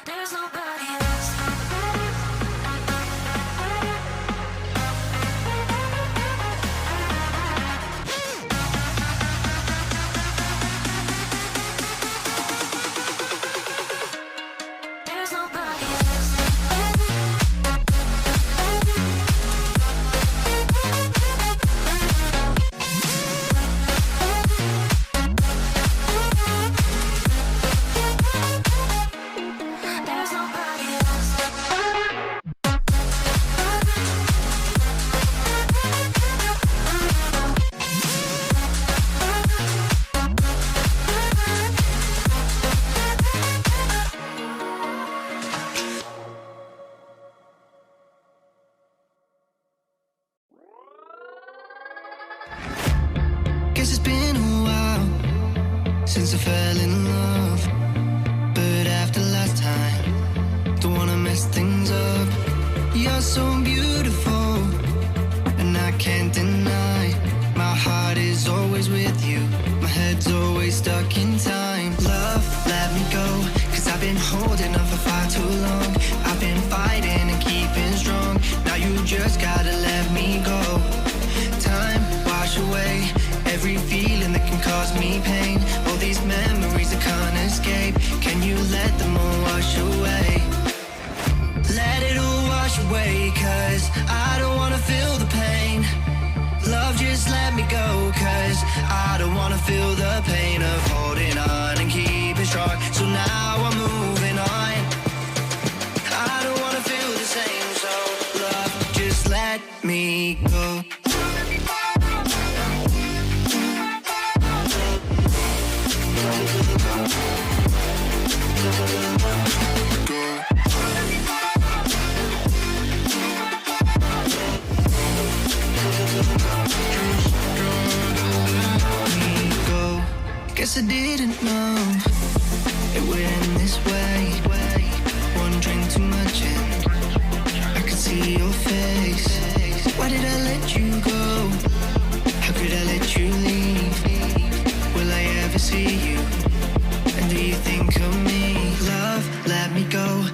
There's nobody else. There's nobody else. There's nobody else. Guess it's been a while since I fell in love. But after last time, don't wanna mess things up. You're so beautiful, and I can't deny. My heart is always with you, my head's always stuck in time. Love, let me go, cause I've been holding on for far too long. I've been fighting and keeping strong. Now you just gotta let me go. Time, wash away every feeling that can cause me pain. All these memories I can't escape, can you let them all wash away? Let it all wash away, cause I don't wanna feel the pain. Love, just let me go, cause I don't wanna feel the pain of holding on and keeping strong. So now I'm moving on. I don't wanna feel the same, so love, just let me go. Guess I didn't know it would end this way. One drink too much and I could see your face. Why did I let you go? How could I let you leave? Will I ever see you? And do you think of me? Love, let me go,